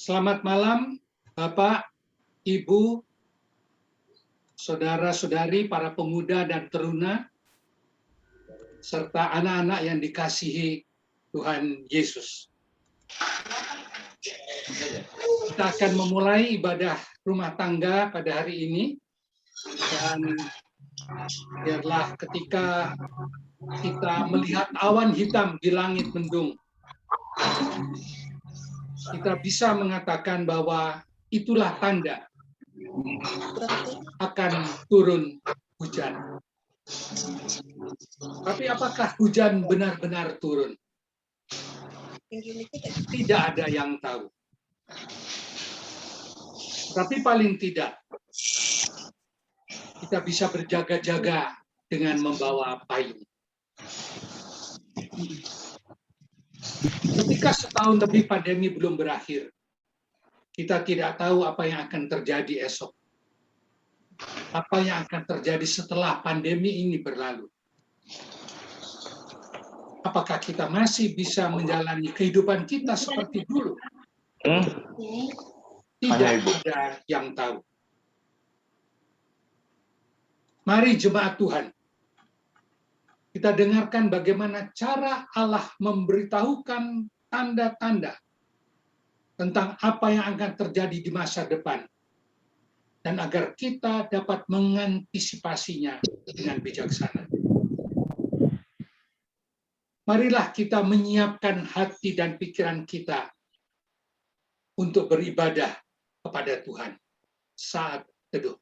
Selamat malam, Bapak, Ibu, saudara-saudari, para pemuda dan teruna, serta anak-anak yang dikasihi Tuhan Yesus. Kita akan memulai ibadah rumah tangga pada hari ini, dan biarlah ketika kita melihat awan hitam di langit mendung, kita bisa mengatakan bahwa itulah tanda akan turun hujan. Tapi apakah hujan benar-benar turun? Tidak ada yang tahu. Tapi paling tidak, kita bisa berjaga-jaga dengan membawa payung. Ketika setahun lebih pandemi belum berakhir, kita tidak tahu apa yang akan terjadi esok. Apa yang akan terjadi setelah pandemi ini berlalu. Apakah kita masih bisa menjalani kehidupan kita seperti dulu? Tidak ada yang tahu. Mari jemaat Tuhan, kita dengarkan bagaimana cara Allah memberitahukan tanda-tanda tentang apa yang akan terjadi di masa depan, dan agar kita dapat mengantisipasinya dengan bijaksana. Marilah kita menyiapkan hati dan pikiran kita untuk beribadah kepada Tuhan saat teduh.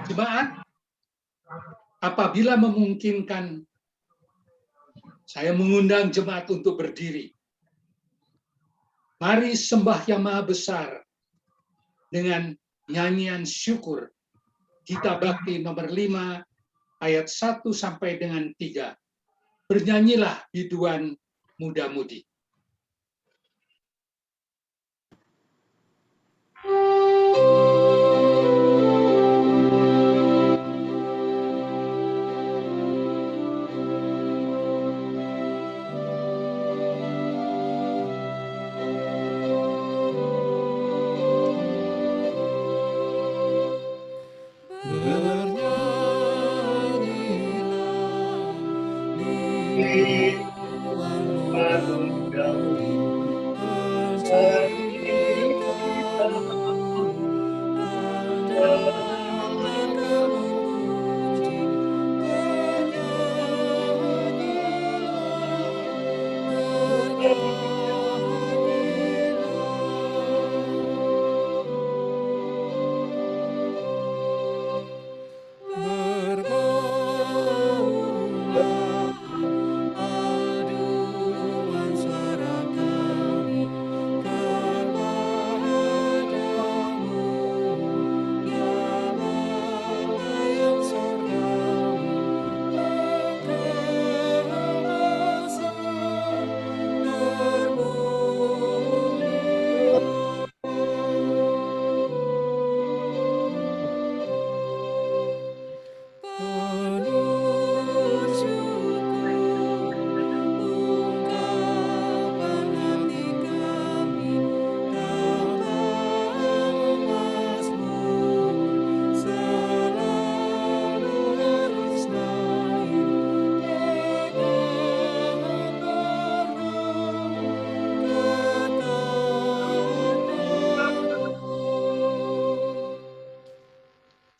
Jemaat, apabila memungkinkan, saya mengundang jemaat untuk berdiri. Mari sembah Yang Maha Besar dengan nyanyian syukur, Gita Bakti nomor 5, ayat 1 sampai dengan 3. Bernyanyilah biduan muda-mudi.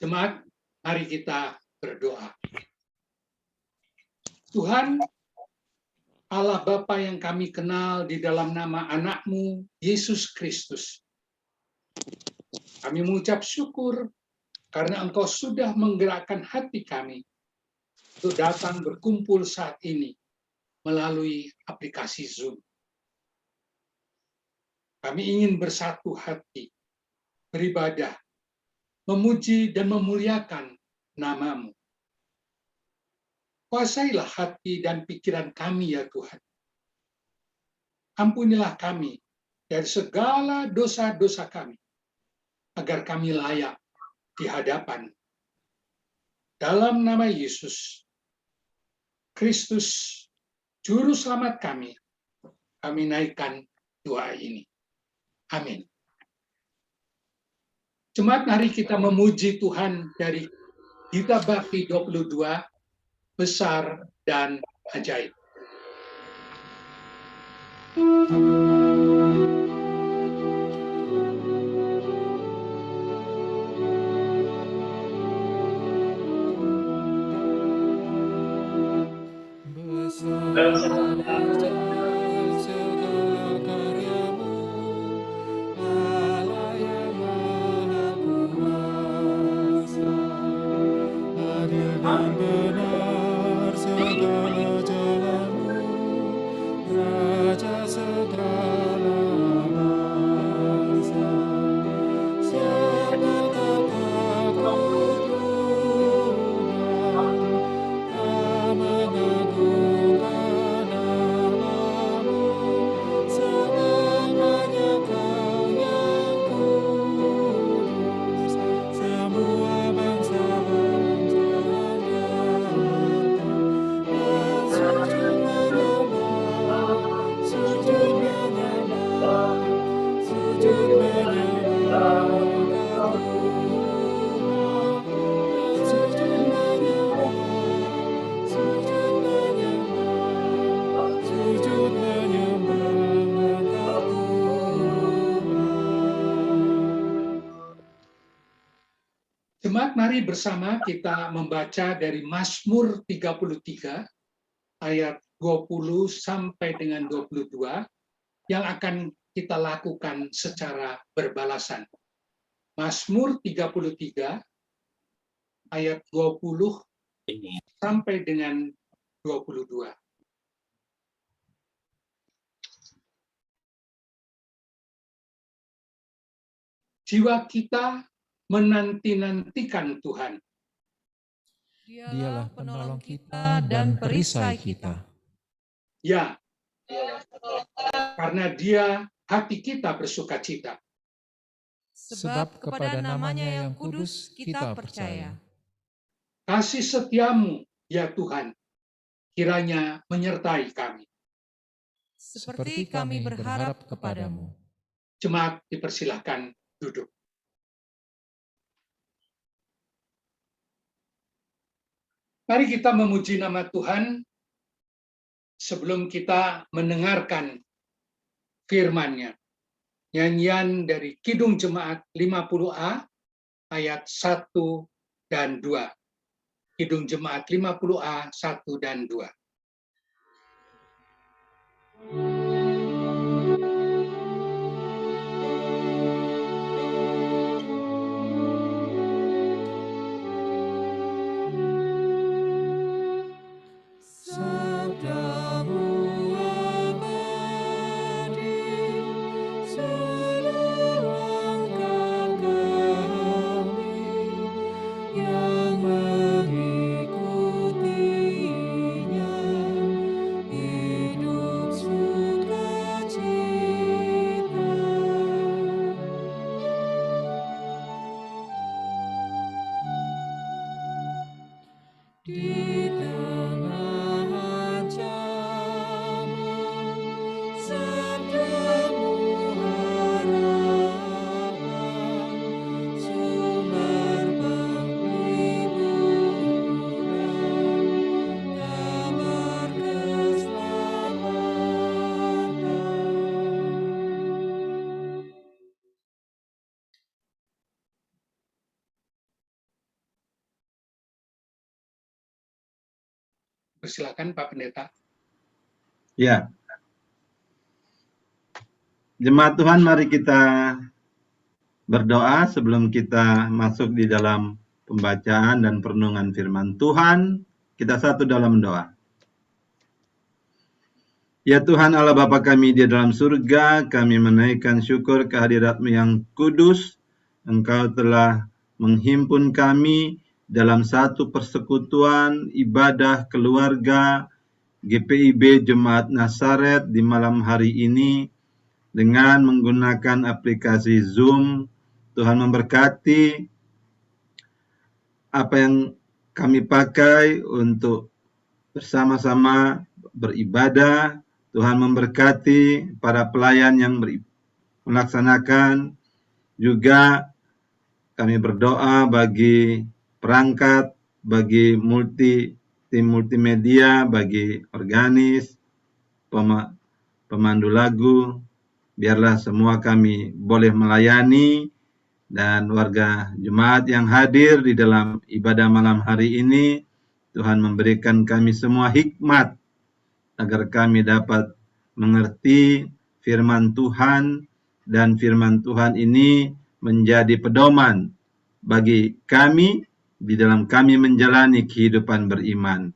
Jemaat, mari kita berdoa. Tuhan, Allah Bapa yang kami kenal di dalam nama anak-Mu, Yesus Kristus. Kami mengucap syukur karena Engkau sudah menggerakkan hati kami untuk datang berkumpul saat ini melalui aplikasi Zoom. Kami ingin bersatu hati, beribadah, memuji dan memuliakan ampunilah kami dari segala dosa-dosa kami, agar kami layak di hadapan. Dalam nama Yesus Kristus, Juru Selamat kami naikkan doa ini. Amin. Jemaat, mari kita memuji Tuhan dari Gita Bhakti 22, besar dan ajaib. Jemaat, mari bersama kita membaca dari Mazmur 33 ayat 20 sampai dengan 22 yang akan kita lakukan secara berbalasan. Mazmur 33 ayat 20 sampai dengan 22. Jiwa kita menanti-nantikan Tuhan. Dialah penolong kita dan perisai kita. Ya, karena Dia hati kita bersukacita. Sebab kepada namanya yang kudus kita percaya. Kasih setiamu, ya Tuhan, kiranya menyertai kami. Seperti kami berharap kepadamu. Jemaat dipersilahkan duduk. Mari kita memuji nama Tuhan sebelum kita mendengarkan firman-Nya. Nyanyian dari Kidung Jemaat 50A ayat 1 dan 2. Kidung Jemaat 50A 1 dan 2. Persilakan Pak Pendeta. Ya. Jemaat Tuhan, mari kita berdoa sebelum kita masuk di dalam pembacaan dan perenungan firman Tuhan. Kita satu dalam doa. Ya Tuhan Allah Bapa kami di dalam surga, kami menaikkan syukur kehadirat-Mu yang kudus. Engkau telah menghimpun kami dalam satu persekutuan, ibadah, keluarga, GPIB Jemaat Nazaret di malam hari ini dengan menggunakan aplikasi Zoom. Tuhan memberkati apa yang kami pakai untuk bersama-sama beribadah. Tuhan memberkati para pelayan yang melaksanakan. Juga kami berdoa bagi perangkat, bagi tim multimedia, bagi organis, pemandu lagu. Biarlah semua kami boleh melayani, dan warga jemaat yang hadir di dalam ibadah malam hari ini, Tuhan memberikan kami semua hikmat agar kami dapat mengerti firman Tuhan, dan firman Tuhan ini menjadi pedoman bagi kami di dalam kami menjalani kehidupan beriman.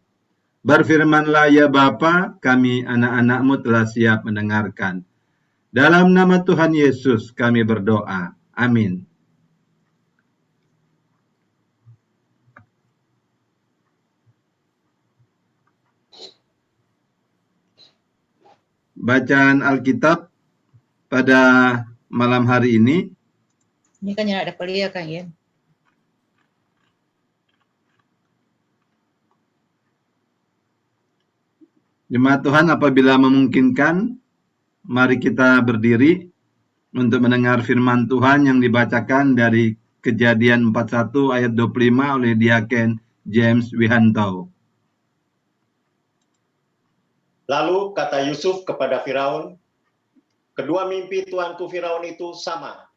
Berfirmanlah ya Bapa, kami anak-anak-Mu telah siap mendengarkan. Dalam nama Tuhan Yesus kami berdoa. Amin. Bacaan Alkitab pada malam hari ini. Ini kan yang ada pelia kan ya. Jemaat Tuhan, apabila memungkinkan, mari kita berdiri untuk mendengar firman Tuhan yang dibacakan dari Kejadian 41 ayat 25 oleh Diaken James Wihanto. Lalu kata Yusuf kepada Firaun, kedua mimpi tuanku Firaun itu sama.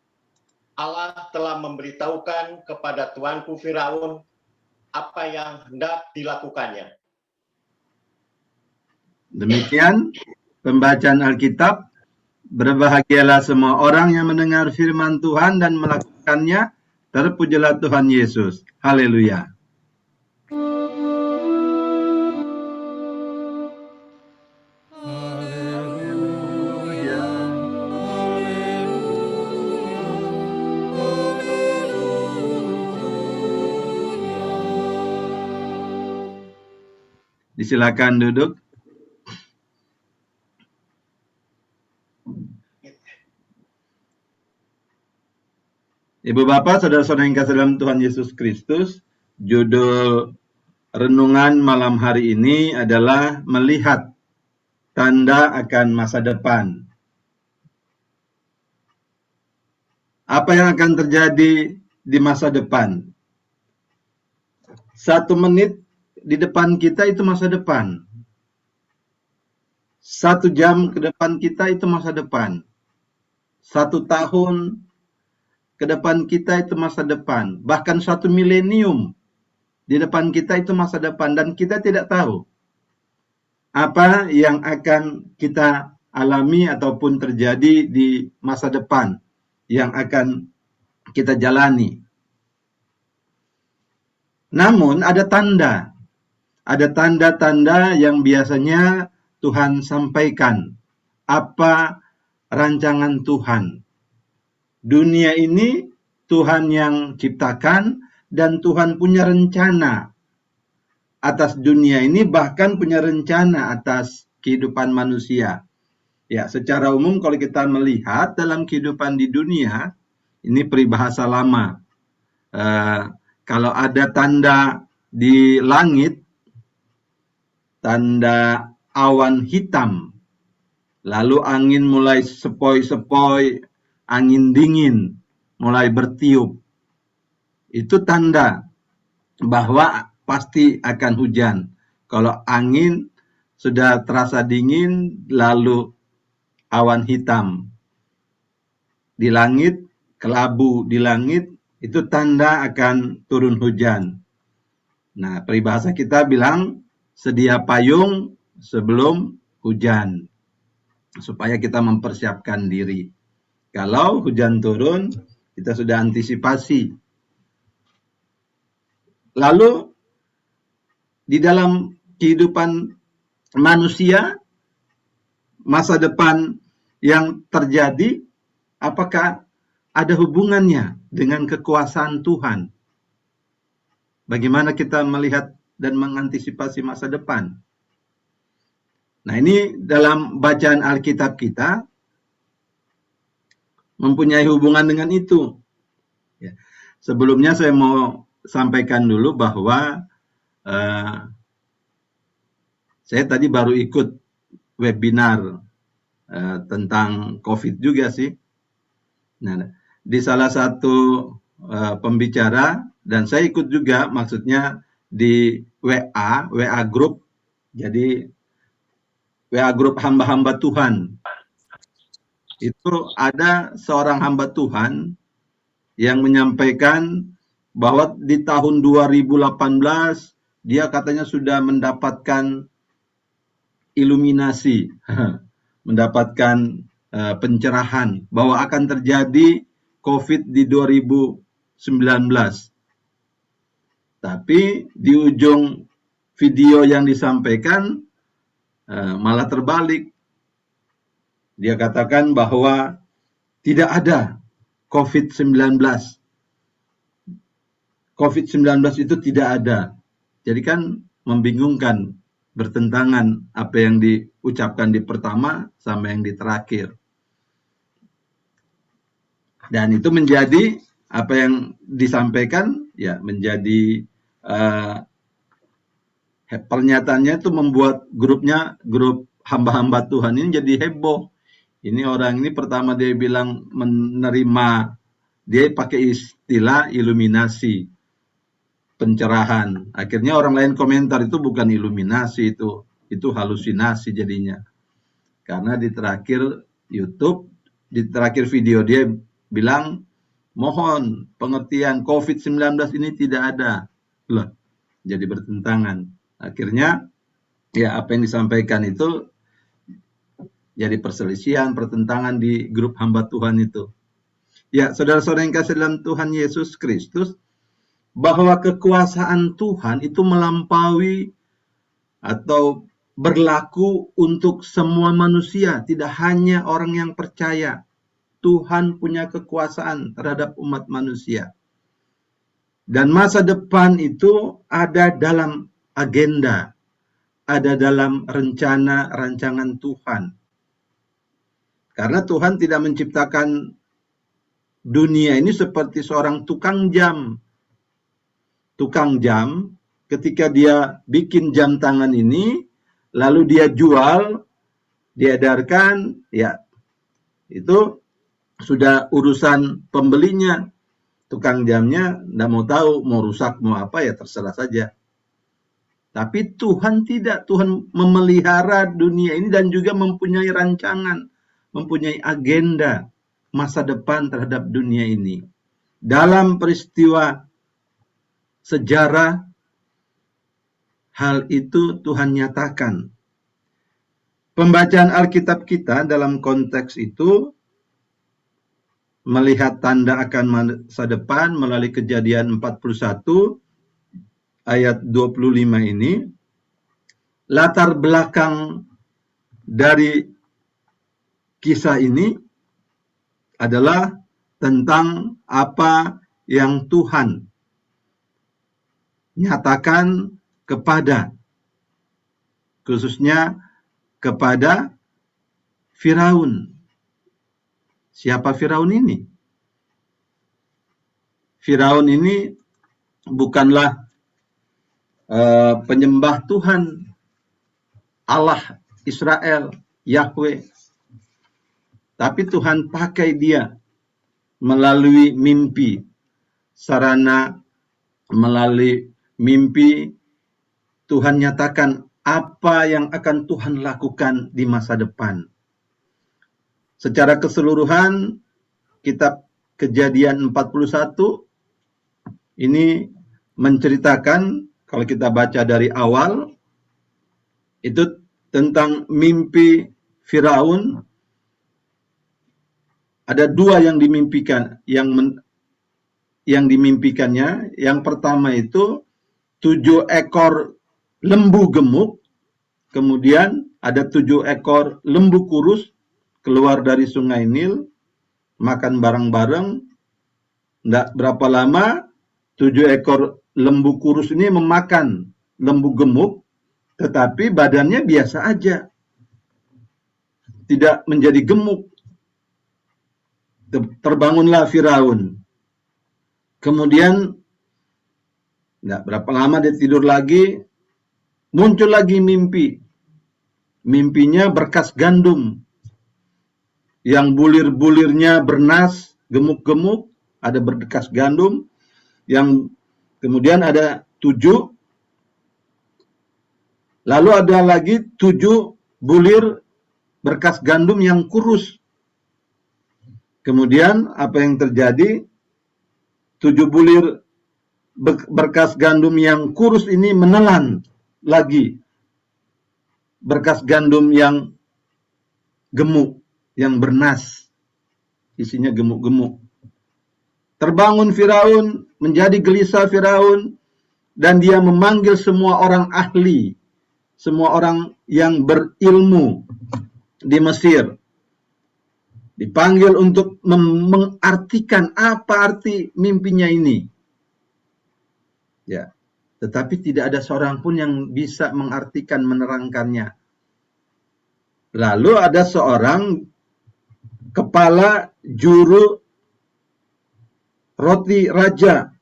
Allah telah memberitahukan kepada tuanku Firaun apa yang hendak dilakukannya. Demikian pembacaan Alkitab. Berbahagialah semua orang yang mendengar firman Tuhan dan melakukannya. Terpujilah Tuhan Yesus. Haleluya. Silakan duduk. Ibu Bapak, saudara-saudara yang kasih dalam Tuhan Yesus Kristus, judul renungan malam hari ini adalah melihat tanda akan masa depan. Apa yang akan terjadi di masa depan? 1 menit di depan kita itu masa depan. 1 jam ke depan kita itu masa depan. 1 tahun ke depan kita itu masa depan. Bahkan 1 milenium di depan kita itu masa depan. Dan kita tidak tahu apa yang akan kita alami ataupun terjadi di masa depan yang akan kita jalani. Namun ada tanda. Ada tanda-tanda yang biasanya Tuhan sampaikan. Apa rancangan Tuhan? Dunia ini Tuhan yang ciptakan, dan Tuhan punya rencana atas dunia ini, bahkan punya rencana atas kehidupan manusia. Ya, secara umum kalau kita melihat dalam kehidupan di dunia, ini peribahasa lama. Kalau ada tanda di langit, tanda awan hitam, lalu angin mulai sepoi-sepoi, angin dingin mulai bertiup, itu tanda bahwa pasti akan hujan. Kalau angin sudah terasa dingin, lalu awan hitam di langit, kelabu di langit, itu tanda akan turun hujan. Nah, peribahasa kita bilang, sedia payung sebelum hujan, supaya kita mempersiapkan diri. Kalau hujan turun, kita sudah antisipasi. Lalu, di dalam kehidupan manusia, masa depan yang terjadi, apakah ada hubungannya dengan kekuasaan Tuhan? Bagaimana kita melihat dan mengantisipasi masa depan? Nah, ini dalam bacaan Alkitab kita mempunyai hubungan dengan itu. Ya. Sebelumnya saya mau sampaikan dulu bahwa saya tadi baru ikut webinar tentang COVID juga sih. Nah, di salah satu pembicara, dan saya ikut juga, maksudnya di WA group, jadi WA group hamba-hamba Tuhan. Itu ada seorang hamba Tuhan yang menyampaikan bahwa di tahun 2018 dia katanya sudah mendapatkan iluminasi, mendapatkan pencerahan bahwa akan terjadi COVID di 2019. Tapi di ujung video yang disampaikan malah terbalik. Dia katakan bahwa tidak ada COVID-19. COVID-19 itu tidak ada. Jadi kan membingungkan, bertentangan apa yang diucapkan di pertama sama yang di terakhir. Dan itu menjadi apa yang disampaikan, ya menjadi pernyataannya itu membuat grup hamba-hamba Tuhan ini jadi heboh. Ini orang ini pertama dia bilang menerima, dia pakai istilah iluminasi, pencerahan. Akhirnya orang lain komentar itu bukan iluminasi, itu halusinasi jadinya. Karena di terakhir YouTube, di terakhir video dia bilang, mohon pengertian COVID-19 ini tidak ada. Loh, jadi bertentangan. Akhirnya ya apa yang disampaikan itu jadi perselisihan, pertentangan di grup hamba Tuhan itu. Ya, saudara-saudara yang kasih dalam Tuhan Yesus Kristus, bahwa kekuasaan Tuhan itu melampaui atau berlaku untuk semua manusia, tidak hanya orang yang percaya. Tuhan punya kekuasaan terhadap umat manusia. Dan masa depan itu ada dalam agenda, ada dalam rencana rancangan Tuhan. Karena Tuhan tidak menciptakan dunia ini seperti seorang tukang jam. Tukang jam, ketika dia bikin jam tangan ini, lalu dia jual, diedarkan, ya itu sudah urusan pembelinya. Tukang jamnya tidak mau tahu, mau rusak, mau apa, ya terserah saja. Tapi Tuhan tidak, Tuhan memelihara dunia ini dan juga mempunyai rancangan, mempunyai agenda masa depan terhadap dunia ini. Dalam peristiwa sejarah, hal itu Tuhan nyatakan. Pembacaan Alkitab kita dalam konteks itu melihat tanda akan masa depan melalui Kejadian 41 ayat 25 ini. Latar belakang dari kisah ini adalah tentang apa yang Tuhan nyatakan kepada, khususnya kepada Firaun. Siapa Firaun ini? Firaun ini bukanlah penyembah Tuhan, Allah Israel, Yahweh. Tapi Tuhan pakai dia melalui mimpi, sarana melalui mimpi Tuhan nyatakan apa yang akan Tuhan lakukan di masa depan. Secara keseluruhan, kitab Kejadian 41 ini menceritakan, kalau kita baca dari awal, itu tentang mimpi Firaun. Ada dua yang dimimpikan, yang dimimpikannya. Yang pertama itu 7 ekor lembu gemuk, kemudian ada 7 ekor lembu kurus keluar dari sungai Nil, makan bareng-bareng. Tidak berapa lama, 7 ekor lembu kurus ini memakan lembu gemuk, tetapi badannya biasa aja. tidak menjadi gemuk. Terbangunlah Firaun. Kemudian nggak berapa lama dia tidur lagi, muncul lagi mimpi. Mimpinya berkas gandum yang bulir-bulirnya bernas, gemuk-gemuk, ada berkas gandum, yang kemudian ada 7, lalu ada lagi 7 bulir berkas gandum yang kurus. Kemudian apa yang terjadi? 7 bulir berkas gandum yang kurus ini menelan lagi berkas gandum yang gemuk, yang bernas, isinya gemuk-gemuk. Terbangun Firaun, menjadi gelisah Firaun, dan dia memanggil semua orang ahli, semua orang yang berilmu di Mesir. Dipanggil untuk mengartikan apa arti mimpinya ini. Ya, tetapi tidak ada seorang pun yang bisa mengartikan, menerangkannya. Lalu ada seorang kepala juru roti raja,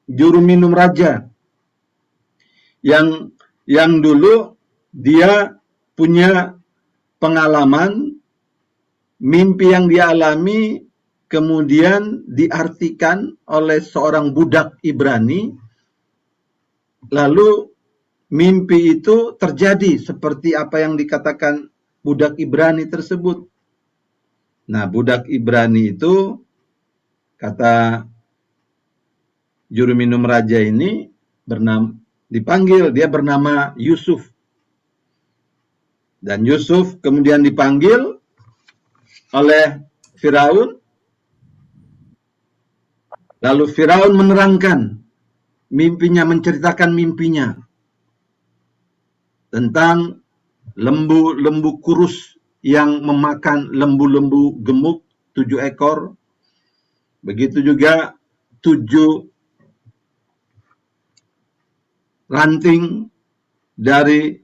juru minum raja, yang dulu dia punya pengalaman mimpi yang dia alami, kemudian diartikan oleh seorang budak Ibrani, lalu mimpi itu terjadi seperti apa yang dikatakan budak Ibrani tersebut. Nah, budak Ibrani itu, kata juru minum raja ini, dipanggil, dia bernama Yusuf. Dan Yusuf kemudian dipanggil oleh Firaun. Lalu Firaun menerangkan mimpinya, menceritakan mimpinya tentang lembu-lembu kurus yang memakan lembu-lembu gemuk 7 ekor. Begitu juga 7 ranting dari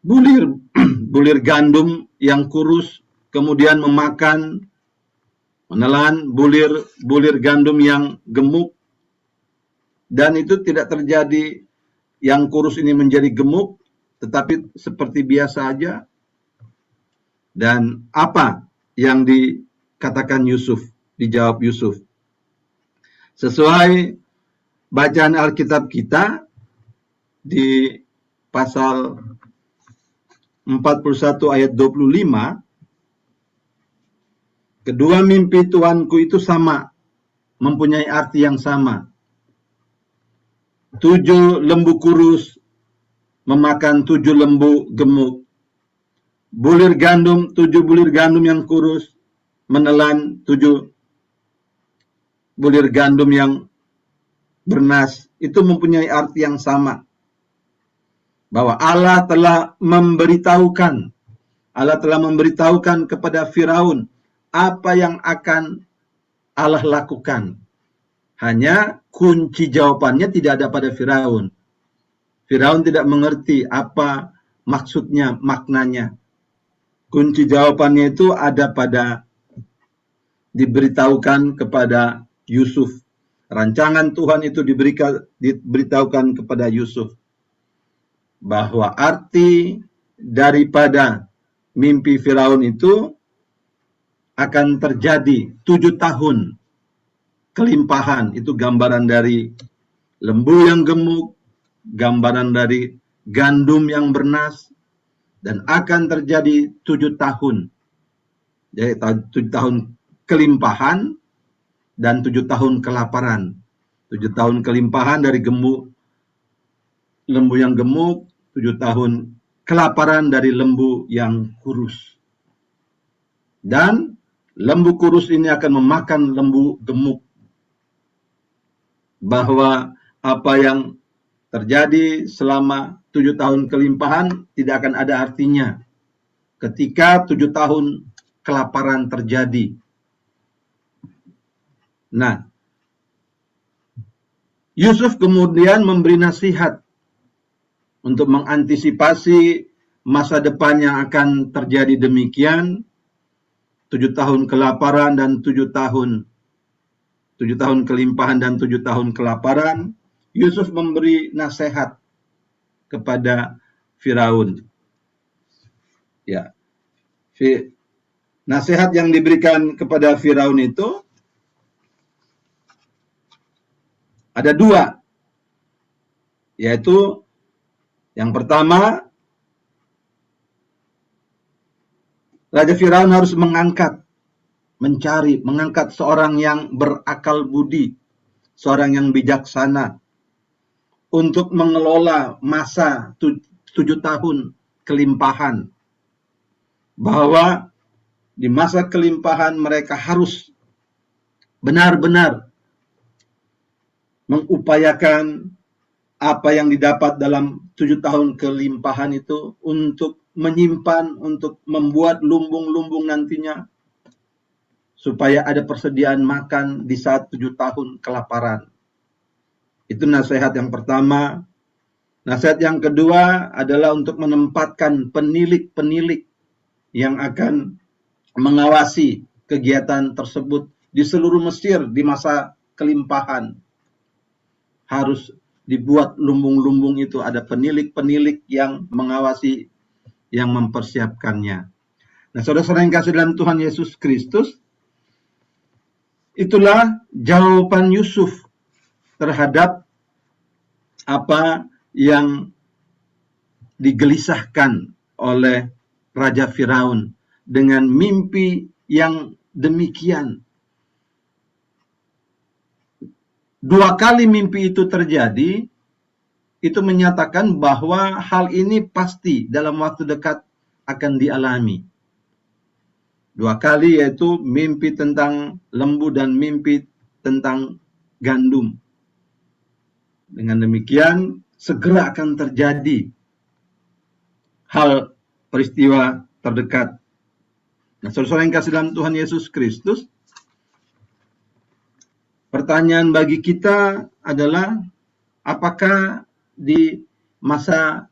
bulir gandum yang kurus, kemudian menelan bulir gandum yang gemuk, dan itu tidak terjadi yang kurus ini menjadi gemuk, tetapi seperti biasa aja. Dan apa yang dikatakan Yusuf, dijawab Yusuf. Sesuai bacaan Alkitab kita di pasal 41 ayat 25, kedua mimpi Tuanku itu sama, mempunyai arti yang sama. 7 lembu kurus memakan 7 lembu gemuk. 7 bulir gandum yang kurus menelan 7 bulir gandum yang bernas. Itu mempunyai arti yang sama. Bahwa Allah telah memberitahukan kepada Firaun apa yang akan Allah lakukan. Hanya kunci jawabannya tidak ada pada Firaun. Firaun tidak mengerti apa maksudnya, maknanya. Kunci jawabannya itu ada pada, diberitahukan kepada Yusuf. Rancangan Tuhan itu diberitahukan kepada Yusuf. Bahwa arti daripada mimpi Firaun itu akan terjadi 7 tahun kelimpahan. Itu gambaran dari lembu yang gemuk, gambaran dari gandum yang bernas, dan akan terjadi 7 tahun. Jadi 7 tahun kelimpahan dan 7 tahun kelaparan. 7 tahun kelimpahan dari lembu yang gemuk, 7 tahun kelaparan dari lembu yang kurus. Dan lembu kurus ini akan memakan lembu gemuk. Bahwa apa yang terjadi selama 7 tahun kelimpahan tidak akan ada artinya ketika 7 tahun kelaparan terjadi. Nah, Yusuf kemudian memberi nasihat untuk mengantisipasi masa depan yang akan terjadi demikian, 7 tahun kelaparan dan 7 tahun kelimpahan dan 7 tahun kelaparan, Yusuf memberi nasihat kepada Firaun. Ya. Nasihat yang diberikan kepada Firaun itu ada 2, yaitu yang pertama, Raja Firaun harus mengangkat seorang yang berakal budi, seorang yang bijaksana untuk mengelola masa 7 tahun kelimpahan. Bahwa di masa kelimpahan mereka harus benar-benar mengupayakan apa yang didapat dalam 7 tahun kelimpahan itu untuk menyimpan, untuk membuat lumbung-lumbung nantinya, supaya ada persediaan makan di saat 7 tahun kelaparan. Itu nasihat yang pertama. Nasihat yang kedua adalah untuk menempatkan penilik-penilik yang akan mengawasi kegiatan tersebut di seluruh Mesir di masa kelimpahan. Harus dibuat lumbung-lumbung itu, ada penilik-penilik yang mengawasi, yang mempersiapkannya. Nah, saudara-saudara yang kasih dalam Tuhan Yesus Kristus, itulah jawaban Yusuf terhadap apa yang digelisahkan oleh Raja Firaun dengan mimpi yang demikian. 2 kali mimpi itu terjadi, itu menyatakan bahwa hal ini pasti dalam waktu dekat akan dialami. 2 kali, yaitu mimpi tentang lembu dan mimpi tentang gandum. Dengan demikian, segera akan terjadi hal peristiwa terdekat. Nah, saudara-saudara yang kasih dalam Tuhan Yesus Kristus, pertanyaan bagi kita adalah, apakah di masa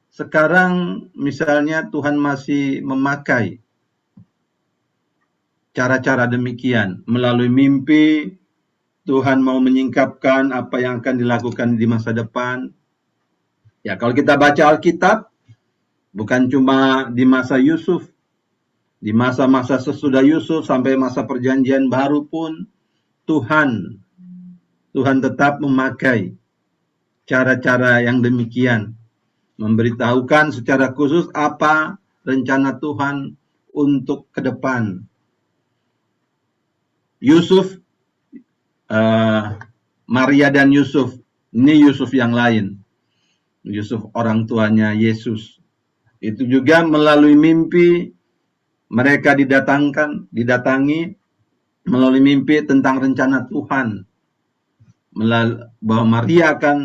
sekarang misalnya Tuhan masih memakai cara-cara demikian? Melalui mimpi, Tuhan mau menyingkapkan apa yang akan dilakukan di masa depan. Ya, kalau kita baca Alkitab, bukan cuma di masa Yusuf, di masa-masa sesudah Yusuf sampai masa perjanjian baru pun, Tuhan tetap memakai cara-cara yang demikian, memberitahukan secara khusus apa rencana Tuhan untuk ke depan. Yusuf, Maria dan Yusuf, ini Yusuf yang lain, Yusuf orang tuanya Yesus, itu juga melalui mimpi mereka didatangi melalui mimpi tentang rencana Tuhan, bahwa Maria akan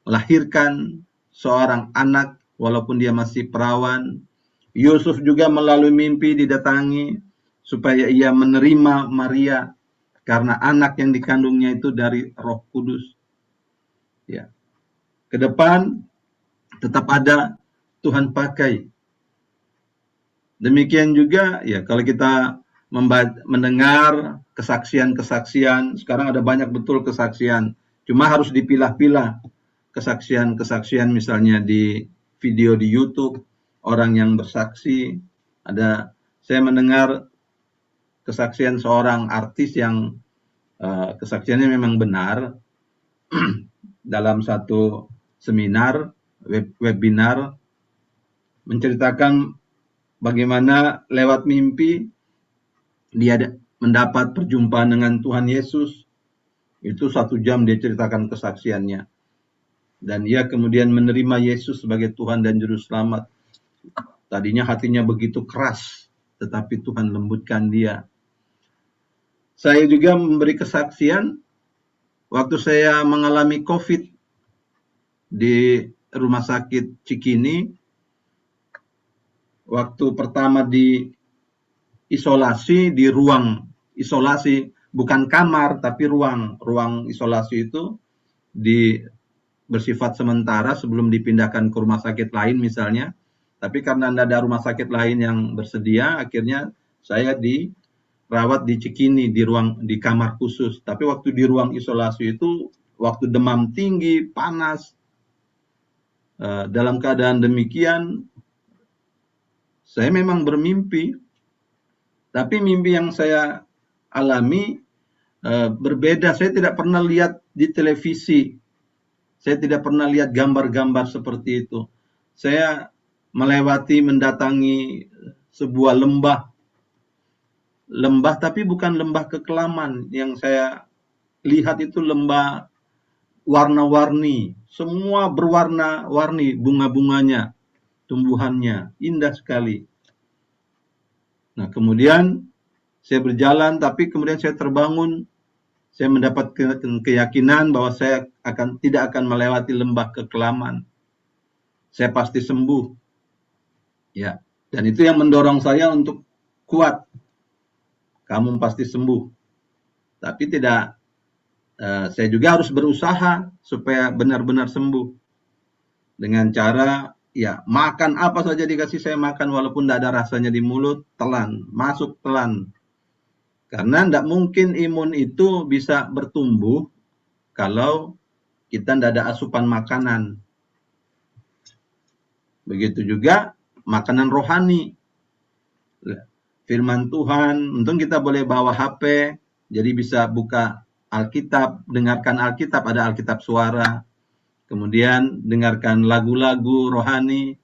melahirkan seorang anak walaupun dia masih perawan. Yusuf juga melalui mimpi didatangi supaya ia menerima Maria karena anak yang dikandungnya itu dari Roh Kudus. Ya. Ke depan tetap ada Tuhan pakai. Demikian juga ya kalau kita mendengar kesaksian-kesaksian, sekarang ada banyak betul kesaksian, cuma harus dipilah-pilah. Kesaksian-kesaksian misalnya di video di YouTube, orang yang bersaksi. Saya mendengar kesaksian seorang artis yang kesaksiannya memang benar dalam satu seminar, webinar, menceritakan bagaimana lewat mimpi dia mendapat perjumpaan dengan Tuhan Yesus. Itu 1 jam dia ceritakan kesaksiannya. Dan ia kemudian menerima Yesus sebagai Tuhan dan Juru Selamat. Tadinya hatinya begitu keras, tetapi Tuhan lembutkan dia. Saya juga memberi kesaksian waktu saya mengalami COVID di Rumah Sakit Cikini. Waktu pertama di isolasi, di ruang isolasi, bukan kamar, tapi ruang isolasi itu bersifat sementara sebelum dipindahkan ke rumah sakit lain misalnya. Tapi karena tidak ada rumah sakit lain yang bersedia, akhirnya saya dirawat di Cikini di kamar khusus. Tapi waktu di ruang isolasi itu, waktu demam tinggi, panas, dalam keadaan demikian, saya memang bermimpi. Tapi mimpi yang saya alami berbeda. Saya tidak pernah lihat di televisi. Saya tidak pernah lihat gambar-gambar seperti itu. Saya mendatangi sebuah lembah. Lembah tapi bukan lembah kekelaman. Yang saya lihat itu lembah warna-warni. Semua berwarna-warni bunga-bunganya, tumbuhannya. Indah sekali. Nah, kemudian saya berjalan, tapi kemudian saya terbangun. Saya mendapat keyakinan bahwa saya tidak akan melewati lembah kekelaman. Saya pasti sembuh. Ya, dan itu yang mendorong saya untuk kuat. Kamu pasti sembuh. Tapi tidak, saya juga harus berusaha supaya benar-benar sembuh. Dengan cara, ya, makan apa saja dikasih saya makan, walaupun tidak ada rasanya di mulut, telan, masuk telan. Karena tidak mungkin imun itu bisa bertumbuh kalau kita tidak ada asupan makanan. Begitu juga makanan rohani. Firman Tuhan, untung kita boleh bawa HP, jadi bisa buka Alkitab, dengarkan Alkitab, ada Alkitab suara. Kemudian dengarkan lagu-lagu rohani.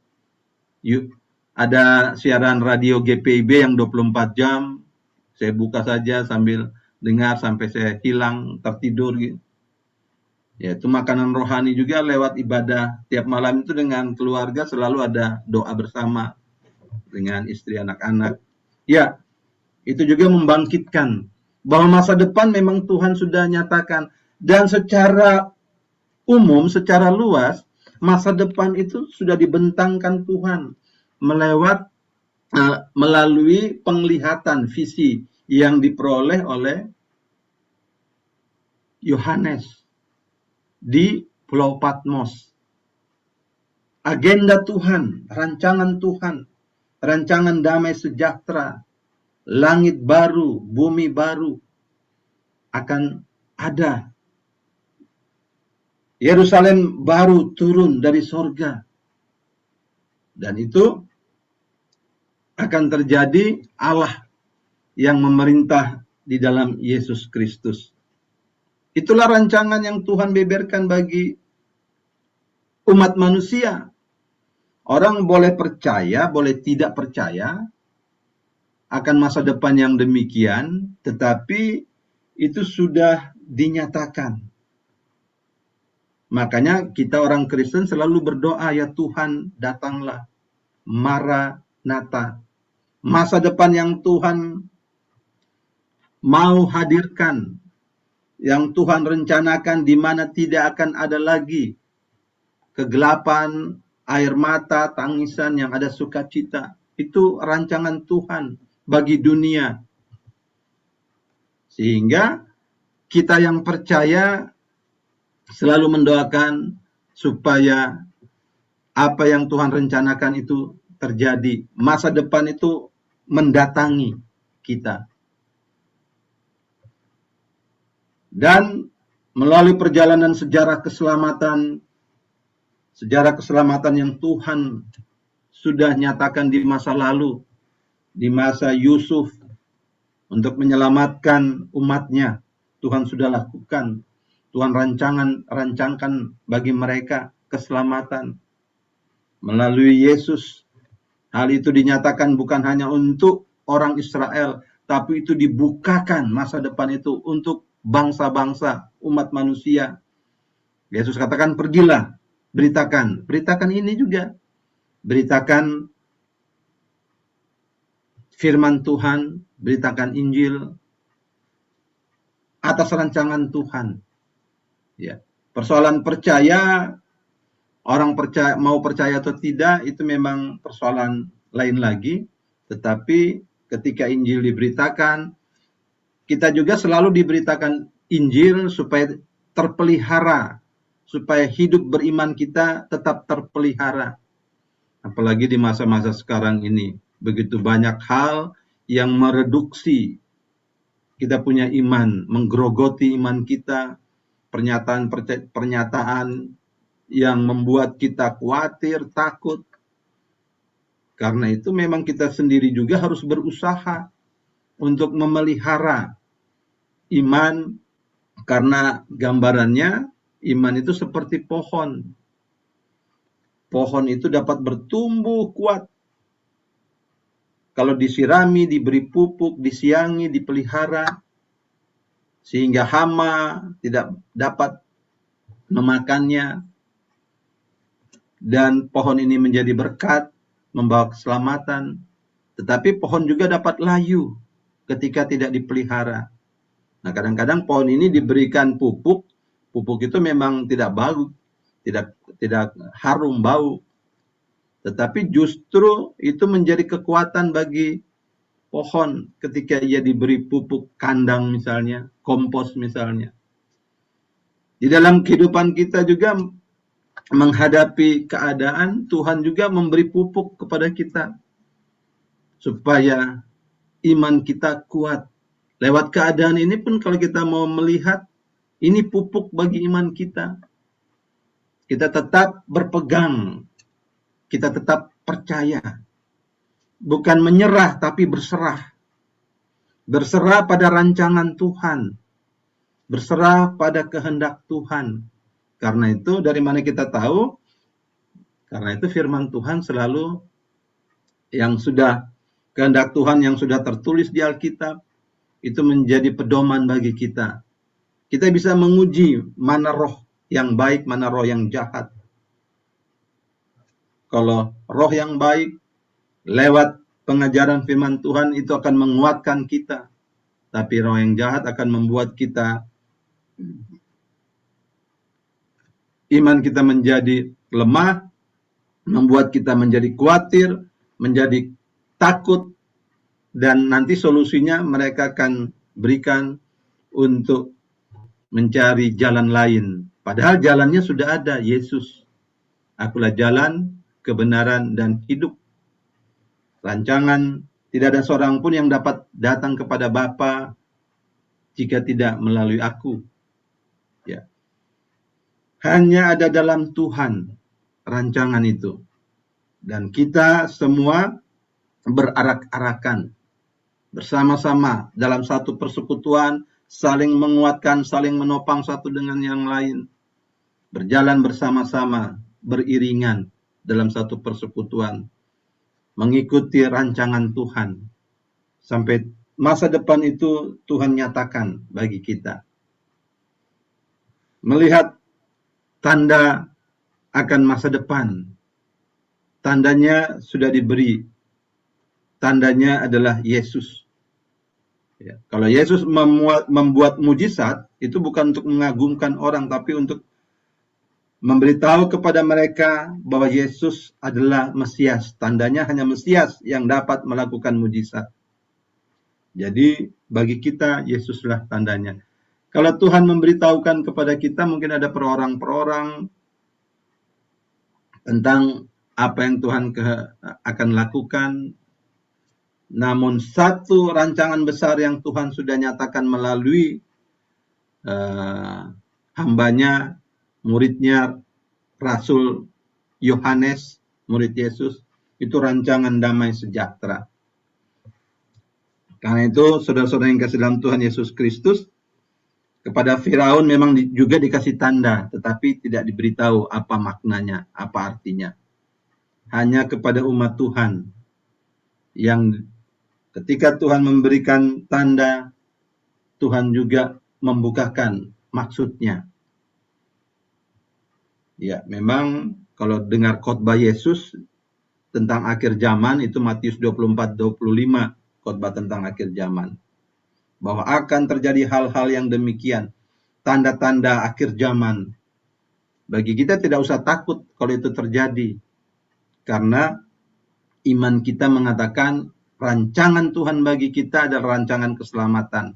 Ada siaran radio GPIB yang 24 jam. Saya buka saja sambil dengar sampai saya hilang, tertidur gitu. Ya, itu makanan rohani juga lewat ibadah. Tiap malam itu dengan keluarga selalu ada doa bersama dengan istri anak-anak. Ya, itu juga membangkitkan bahwa masa depan memang Tuhan sudah nyatakan. Dan secara umum, secara luas, masa depan itu sudah dibentangkan Tuhan melalui penglihatan visi yang diperoleh oleh Yohanes di Pulau Patmos. Agenda Tuhan, rancangan damai sejahtera, langit baru, bumi baru akan ada. Yerusalem baru turun dari sorga. Dan itu akan terjadi Allah yang memerintah di dalam Yesus Kristus. Itulah rancangan yang Tuhan beberkan bagi umat manusia. Orang boleh percaya, boleh tidak percaya akan masa depan yang demikian, tetapi itu sudah dinyatakan. Makanya kita orang Kristen selalu berdoa, ya Tuhan datanglah, Maranatha. Masa depan yang Tuhan mau hadirkan, yang Tuhan rencanakan, di mana tidak akan ada lagi kegelapan, air mata, tangisan, yang ada sukacita. Itu rancangan Tuhan bagi dunia. Sehingga kita yang percaya selalu mendoakan supaya apa yang Tuhan rencanakan itu terjadi. Masa depan itu mendatangi kita. Dan melalui perjalanan sejarah keselamatan yang Tuhan sudah nyatakan di masa lalu, di masa Yusuf, untuk menyelamatkan umatnya, Tuhan sudah lakukan. Tuhan rancangkan bagi mereka keselamatan melalui Yesus. Hal itu dinyatakan bukan hanya untuk orang Israel, tapi itu dibukakan masa depan itu untuk bangsa-bangsa, umat manusia. Yesus katakan, pergilah, beritakan ini juga. Beritakan firman Tuhan, beritakan Injil atas rancangan Tuhan. Ya, persoalan percaya, orang percaya mau percaya atau tidak itu memang persoalan lain lagi. Tetapi ketika Injil diberitakan, kita juga selalu diberitakan Injil supaya terpelihara supaya hidup beriman kita tetap terpelihara. Apalagi di masa-masa sekarang ini, begitu banyak hal yang mereduksi kita punya iman, menggerogoti iman kita, pernyataan yang membuat kita khawatir, takut. Karena itu memang kita sendiri juga harus berusaha untuk memelihara iman, karena gambarannya iman itu seperti pohon. Pohon itu dapat bertumbuh kuat kalau disirami, diberi pupuk, disiangi, dipelihara, sehingga hama tidak dapat memakannya, dan pohon ini menjadi berkat, membawa keselamatan. Tetapi pohon juga dapat layu ketika tidak dipelihara. Nah, kadang-kadang pohon ini diberikan pupuk itu memang tidak bau, tidak harum bau, tetapi justru itu menjadi kekuatan bagi pohon ketika ia diberi pupuk kandang misalnya, kompos misalnya. Di dalam kehidupan kita juga menghadapi keadaan, Tuhan juga memberi pupuk kepada kita supaya iman kita kuat. Lewat keadaan ini pun kalau kita mau melihat, ini pupuk bagi iman kita. Kita tetap berpegang, kita tetap percaya. Bukan menyerah, tapi berserah. Berserah pada rancangan Tuhan. Berserah pada kehendak Tuhan. Karena itu, dari mana kita tahu? Karena itu firman Tuhan selalu yang sudah, kehendak Tuhan yang sudah tertulis di Alkitab, itu menjadi pedoman bagi kita. Kita bisa menguji mana roh yang baik, mana roh yang jahat. Kalau roh yang baik, lewat pengajaran firman Tuhan itu akan menguatkan kita. Tapi roh yang jahat akan membuat kita, iman kita menjadi lemah, membuat kita menjadi khawatir, menjadi takut, dan nanti solusinya mereka akan berikan untuk mencari jalan lain. Padahal jalannya sudah ada, Yesus. Akulah jalan, kebenaran, dan hidup. Rancangan, tidak ada seorang pun yang dapat datang kepada Bapa jika tidak melalui aku. Ya. Hanya ada dalam Tuhan rancangan itu. Dan kita semua berarak-arakan bersama-sama dalam satu persekutuan, saling menguatkan, saling menopang satu dengan yang lain. Berjalan bersama-sama, beriringan dalam satu persekutuan. Mengikuti rancangan Tuhan. Sampai masa depan itu Tuhan nyatakan bagi kita. Melihat tanda akan masa depan. Tandanya sudah diberi. Tandanya adalah Yesus. Ya, kalau Yesus membuat mujizat, itu bukan untuk mengagumkan orang, tapi untuk memberitahu kepada mereka bahwa Yesus adalah Mesias. Tandanya hanya Mesias yang dapat melakukan mujizat. Jadi bagi kita Yesuslah tandanya. Kalau Tuhan memberitahukan kepada kita, mungkin ada perorang-perorang tentang apa yang Tuhan akan lakukan. Namun satu rancangan besar yang Tuhan sudah nyatakan melalui hambanya, muridnya, Rasul Yohanes, murid Yesus, itu rancangan damai sejahtera. Karena itu, saudara-saudara yang kasih dalam Tuhan Yesus Kristus, kepada Firaun memang juga dikasih tanda, tetapi tidak diberitahu apa maknanya, apa artinya. Hanya kepada umat Tuhan yang ketika Tuhan memberikan tanda, Tuhan juga membukakan maksudnya. Ya, memang kalau dengar khotbah Yesus tentang akhir zaman, itu Matius 24-25, khotbah tentang akhir zaman. Bahwa akan terjadi hal-hal yang demikian, tanda-tanda akhir zaman. Bagi kita tidak usah takut kalau itu terjadi. Karena iman kita mengatakan rancangan Tuhan bagi kita adalah rancangan keselamatan.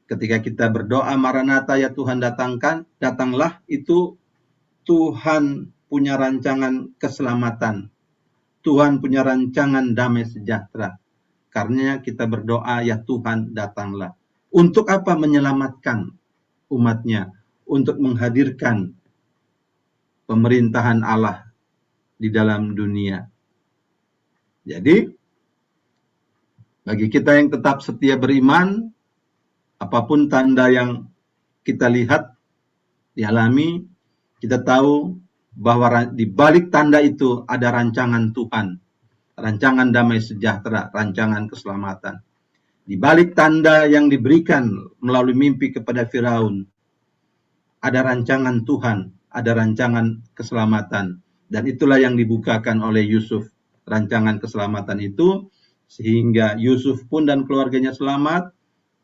Ketika kita berdoa Maranatha ya Tuhan datanglah, itu Tuhan punya rancangan keselamatan. Tuhan punya rancangan damai sejahtera. Karena kita berdoa ya Tuhan datanglah. Untuk apa? Menyelamatkan umatnya. Untuk menghadirkan pemerintahan Allah di dalam dunia. Jadi, bagi kita yang tetap setia beriman, apapun tanda yang kita lihat, dialami, kita tahu bahwa di balik tanda itu ada rancangan Tuhan, rancangan damai sejahtera, rancangan keselamatan. Di balik tanda yang diberikan melalui mimpi kepada Firaun, ada rancangan Tuhan, ada rancangan keselamatan. Dan itulah yang dibukakan oleh Yusuf, rancangan keselamatan itu, sehingga Yusuf pun dan keluarganya selamat,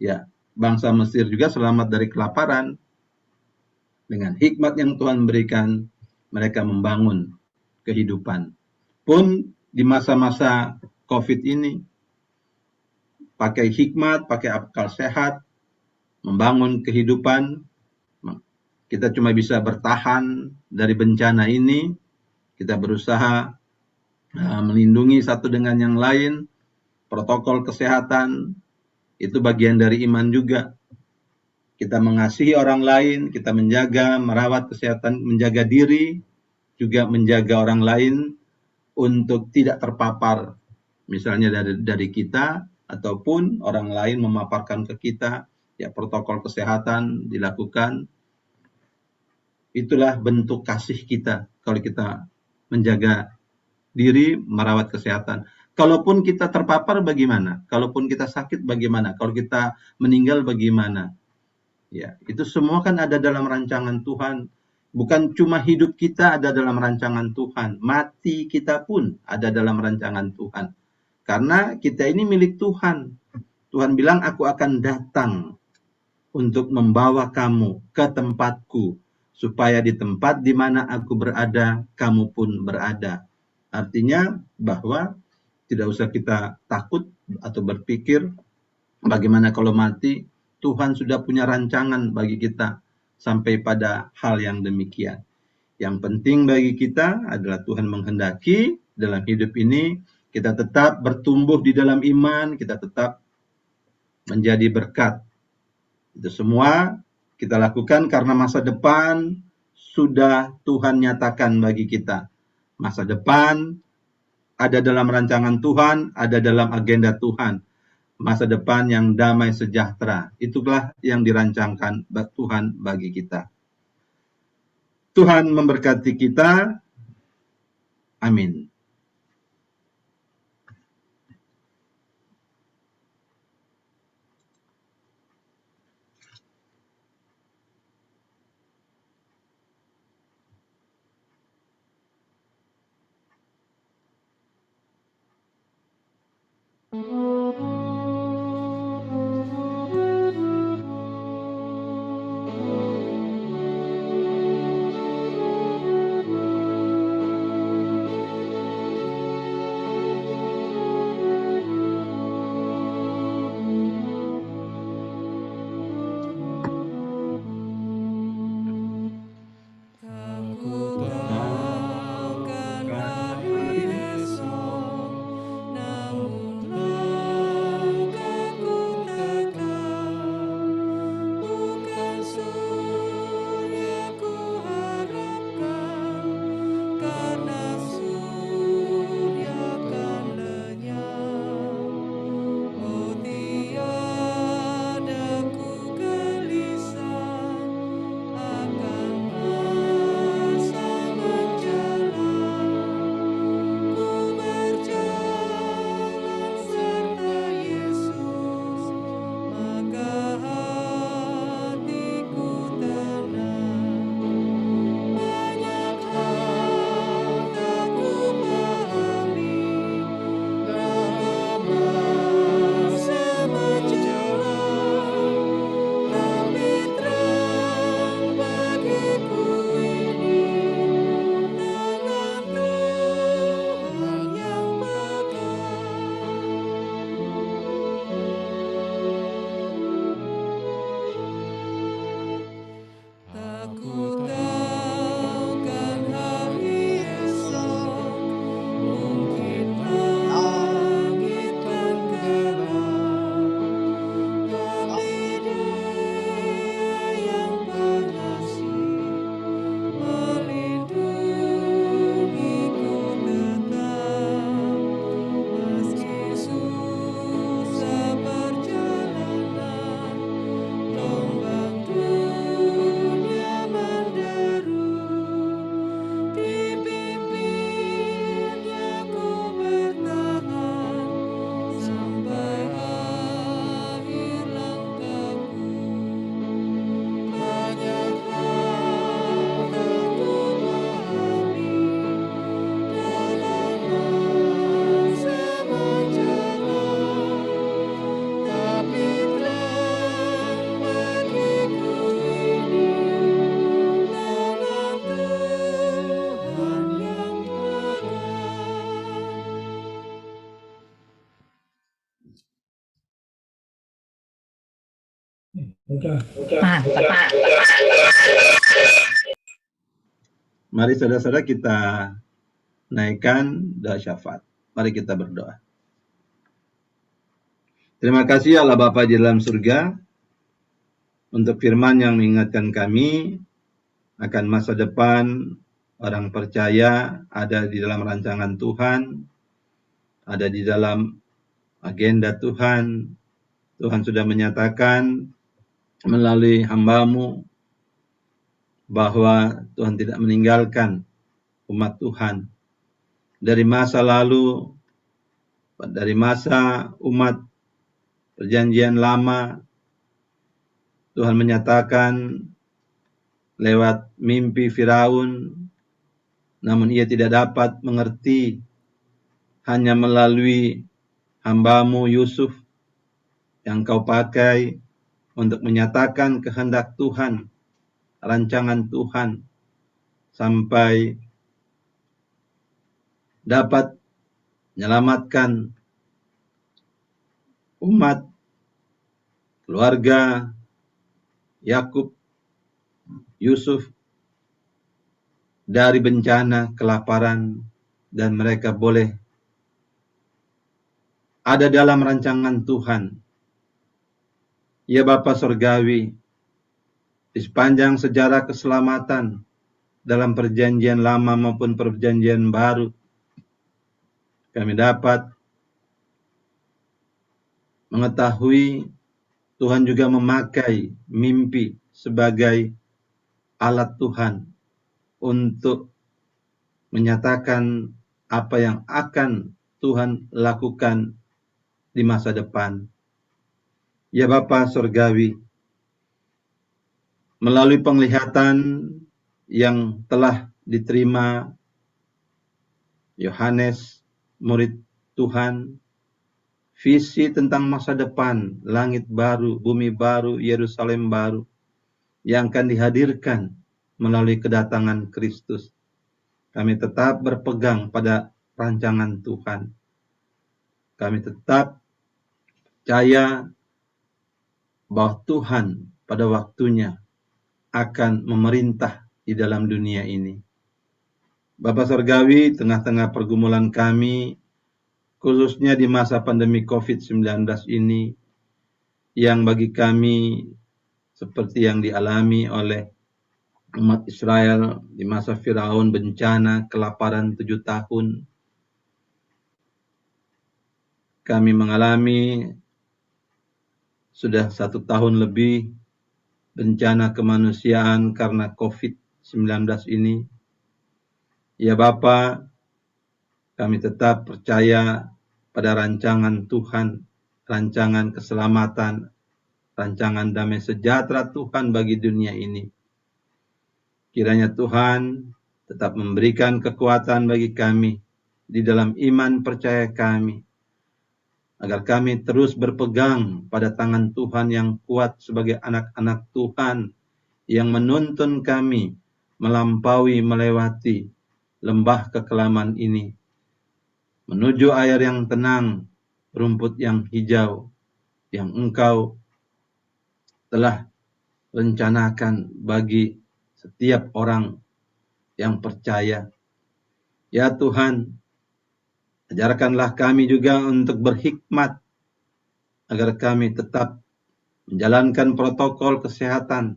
ya, bangsa Mesir juga selamat dari kelaparan. Dengan hikmat yang Tuhan berikan, mereka membangun kehidupan. Pun di masa-masa COVID ini, pakai hikmat, pakai akal sehat, membangun kehidupan, kita cuma bisa bertahan dari bencana ini, kita berusaha melindungi satu dengan yang lain, protokol kesehatan, itu bagian dari iman juga. Kita mengasihi orang lain, kita menjaga, merawat kesehatan, menjaga diri, juga menjaga orang lain untuk tidak terpapar, misalnya dari kita, ataupun orang lain memaparkan ke kita, ya protokol kesehatan dilakukan. Itulah bentuk kasih kita, kalau kita menjaga diri, merawat kesehatan. Kalaupun kita terpapar bagaimana? Kalaupun kita sakit bagaimana? Kalau kita meninggal bagaimana? Ya, itu semua kan ada dalam rancangan Tuhan. Bukan cuma hidup kita ada dalam rancangan Tuhan, mati kita pun ada dalam rancangan Tuhan. Karena kita ini milik Tuhan. Tuhan bilang, aku akan datang untuk membawa kamu ke tempatku, supaya di tempat di mana aku berada, kamu pun berada. Artinya bahwa tidak usah kita takut atau berpikir bagaimana kalau mati. Tuhan sudah punya rancangan bagi kita sampai pada hal yang demikian. Yang penting bagi kita adalah Tuhan menghendaki dalam hidup ini kita tetap bertumbuh di dalam iman, kita tetap menjadi berkat. Itu semua kita lakukan karena masa depan sudah Tuhan nyatakan bagi kita. Masa depan ada dalam rancangan Tuhan, ada dalam agenda Tuhan. Masa depan yang damai sejahtera. Itulah yang dirancangkan Tuhan bagi kita. Tuhan memberkati kita. Amin. Mantap. Mari saudara-saudara kita naikkan doa syafaat. Mari kita berdoa. Terima kasih Allah Bapa di dalam surga untuk firman yang mengingatkan kami akan masa depan orang percaya ada di dalam rancangan Tuhan, ada di dalam agenda Tuhan. Tuhan sudah menyatakan melalui hamba-Mu bahwa Tuhan tidak meninggalkan umat Tuhan. Dari masa lalu, dari masa umat Perjanjian Lama, Tuhan menyatakan lewat mimpi Firaun, namun ia tidak dapat mengerti hanya melalui hamba-Mu Yusuf yang Kau pakai untuk menyatakan kehendak Tuhan, rancangan Tuhan, sampai dapat menyelamatkan umat, keluarga Yakub, Yusuf dari bencana kelaparan, dan mereka boleh ada dalam rancangan Tuhan. Ya Bapa Surgawi, di sepanjang sejarah keselamatan dalam perjanjian lama maupun perjanjian baru, kami dapat mengetahui Tuhan juga memakai mimpi sebagai alat Tuhan untuk menyatakan apa yang akan Tuhan lakukan di masa depan. Ya Bapa Surgawi, melalui penglihatan yang telah diterima Yohanes, murid Tuhan, visi tentang masa depan, langit baru, bumi baru, Yerusalem baru, yang akan dihadirkan melalui kedatangan Kristus. Kami tetap berpegang pada rancangan Tuhan. Kami tetap percaya bahwa Tuhan pada waktunya akan memerintah di dalam dunia ini. Bapa Surgawi, tengah-tengah pergumulan kami, khususnya di masa pandemi COVID-19 ini, yang bagi kami seperti yang dialami oleh umat Israel di masa Firaun, bencana, kelaparan 7 tahun. Kami mengalami sudah 1 tahun lebih bencana kemanusiaan karena COVID-19 ini. Ya Bapa, kami tetap percaya pada rancangan Tuhan, rancangan keselamatan, rancangan damai sejahtera Tuhan bagi dunia ini. Kiranya Tuhan tetap memberikan kekuatan bagi kami di dalam iman percaya kami, agar kami terus berpegang pada tangan Tuhan yang kuat sebagai anak-anak Tuhan, yang menuntun kami melewati lembah kekelaman ini, menuju air yang tenang, rumput yang hijau, yang Engkau telah rencanakan bagi setiap orang yang percaya. Ya Tuhan, ajarkanlah kami juga untuk berhikmat, agar kami tetap menjalankan protokol kesehatan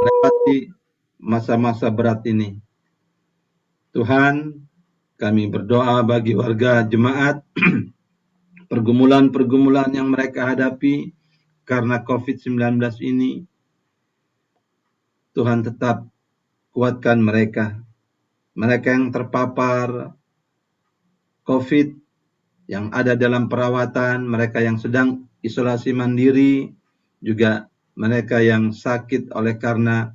melewati masa-masa berat ini. Tuhan, kami berdoa bagi warga jemaat, pergumulan-pergumulan yang mereka hadapi karena COVID-19 ini. Tuhan tetap kuatkan mereka. Mereka yang terpapar COVID, yang ada dalam perawatan, mereka yang sedang isolasi mandiri, juga mereka yang sakit oleh karena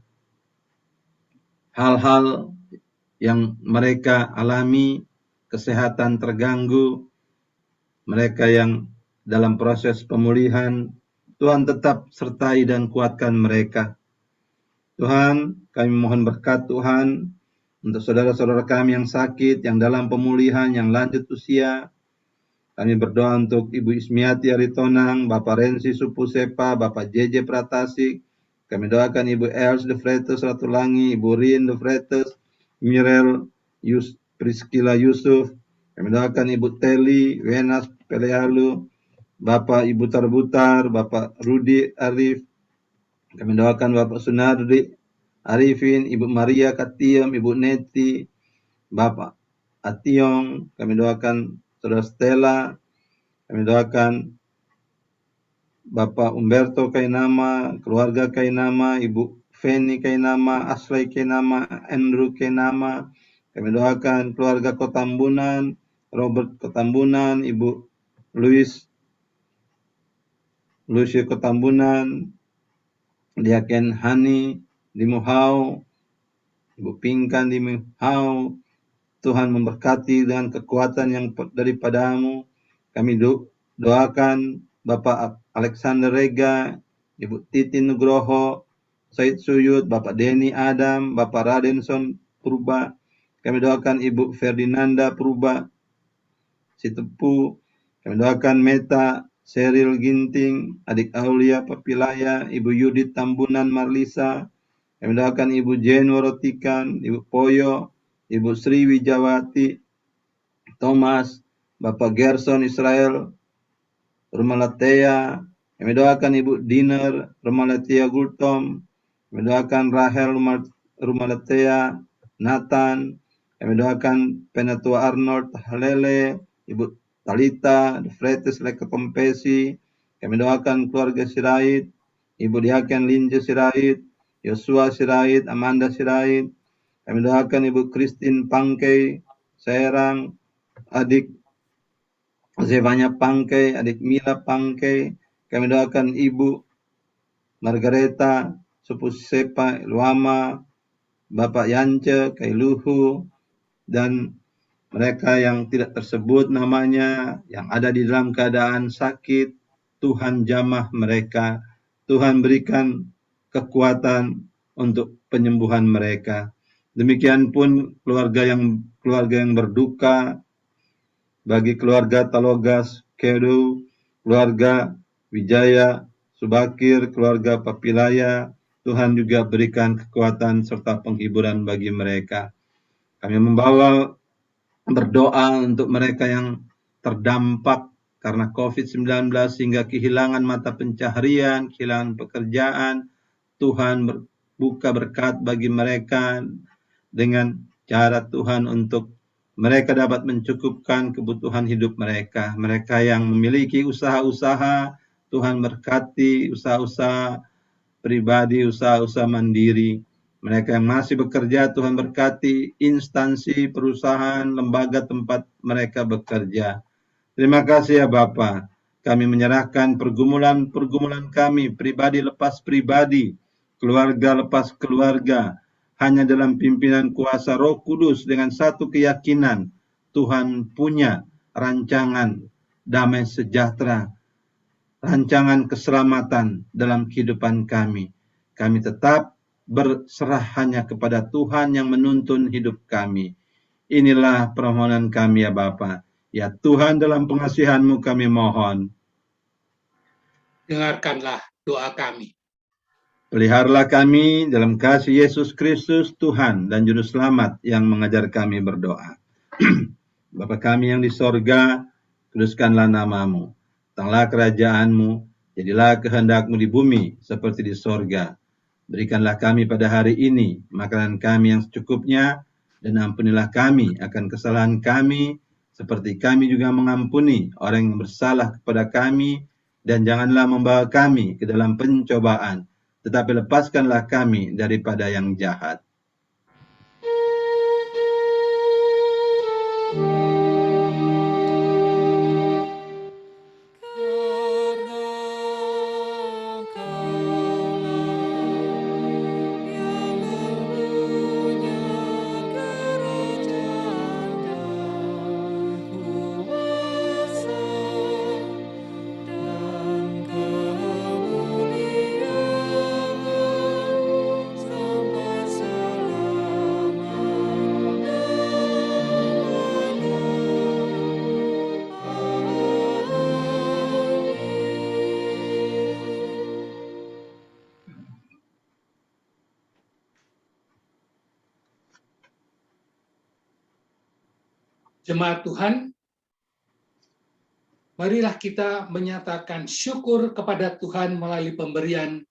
hal-hal yang mereka alami, kesehatan terganggu, mereka yang dalam proses pemulihan, Tuhan tetap sertai dan kuatkan mereka. Tuhan, kami mohon berkat Tuhan untuk saudara-saudara kami yang sakit, yang dalam pemulihan, yang lanjut usia. Kami berdoa untuk Ibu Ismiati Aritonang, Bapak Rensi Supusepa, Bapak JJ Pratasik. Kami doakan Ibu Els de Freitas Ratulangi, Ibu Rin de Freitas, Mirel Priscilla Yusuf. Kami doakan Ibu Teli, Wenas Pelealu, Bapak Ibu Tarbutar, Bapak Rudi Arif. Kami doakan Bapak Sunardi Arifin, Ibu Maria Katiem, Ibu Neti, Bapak Ationg. Kami doakan Saudara Stella. Kami doakan Bapak Umberto Kainama, keluarga Kainama, Ibu Feni Kainama, Aslay Kainama, Andrew Kainama. Kami doakan keluarga Kotambunan, Robert Kotambunan, Ibu Lucy Kotambunan, Diaken Hani di Muhau, Ibu Pingkan di Muhau. Tuhan memberkati dengan kekuatan yang daripadamu. Kami doakan Bapak Alexander Rega, Ibu Titi Nugroho, Said Suyud, Bapak Denny Adam, Bapak Radenson Purba. Kami doakan Ibu Ferdinanda Purba Sitepu. Kami doakan Meta Seril Ginting, Adik Aulia Papilaya, Ibu Yudit Tambunan Marlisa. Kami doakan Ibu Jen Worotikan, Ibu Poyo, Ibu Sri Wijawati Thomas, Bapak Gerson Israel Rumalatea. Kami doakan Ibu Diner Rumalatea Gultom. Kami doakan Rahel Rumalatea Nathan. Kami doakan Penatua Arnold Halele, Ibu Talita De Freitas Lekepompesi. Kami doakan keluarga Sirait, Ibu Diaken Linje Sirait, Yosua Sirait, Amanda Sirait. Kami doakan Ibu Christine Pangkei Serang, adik Zevanya Pangkei, adik Mila Pangkei. Kami doakan Ibu Margareta Supusepa Luama, Bapak Yance Kailuhu, dan mereka yang tidak tersebut namanya, yang ada di dalam keadaan sakit. Tuhan jamah mereka. Tuhan berikan kekuatan untuk penyembuhan mereka. Demikian pun keluarga yang berduka, bagi keluarga Talogas Kedu, keluarga Wijaya Subakir, keluarga Papilaya, Tuhan juga berikan kekuatan serta penghiburan bagi mereka. Kami berdoa untuk mereka yang terdampak karena COVID-19 sehingga kehilangan mata pencaharian, kehilangan pekerjaan. Tuhan buka berkat bagi mereka dengan cara Tuhan untuk mereka dapat mencukupkan kebutuhan hidup mereka. Mereka yang memiliki usaha-usaha, Tuhan berkati usaha-usaha pribadi, usaha-usaha mandiri. Mereka yang masih bekerja, Tuhan berkati instansi, perusahaan, lembaga tempat mereka bekerja. Terima kasih ya Bapa. Kami menyerahkan pergumulan kami, pribadi lepas pribadi, keluarga lepas keluarga, hanya dalam pimpinan kuasa Roh Kudus dengan satu keyakinan, Tuhan punya rancangan damai sejahtera, rancangan keselamatan dalam kehidupan kami. Kami tetap berserah hanya kepada Tuhan yang menuntun hidup kami. Inilah permohonan kami ya Bapa. Ya Tuhan, dalam pengasihan-Mu kami mohon. Dengarkanlah doa kami. Peliharalah kami dalam kasih Yesus Kristus, Tuhan dan Juru Selamat yang mengajar kami berdoa. Bapa kami yang di sorga, kuduskanlah nama-Mu. Datanglah kerajaan-Mu, jadilah kehendak-Mu di bumi seperti di sorga. Berikanlah kami pada hari ini makanan kami yang secukupnya, dan ampunilah kami akan kesalahan kami, seperti kami juga mengampuni orang yang bersalah kepada kami, dan janganlah membawa kami ke dalam pencobaan, tetapi lepaskanlah kami daripada yang jahat. Sampai Jemaat Tuhan, marilah kita menyatakan syukur kepada Tuhan melalui pemberian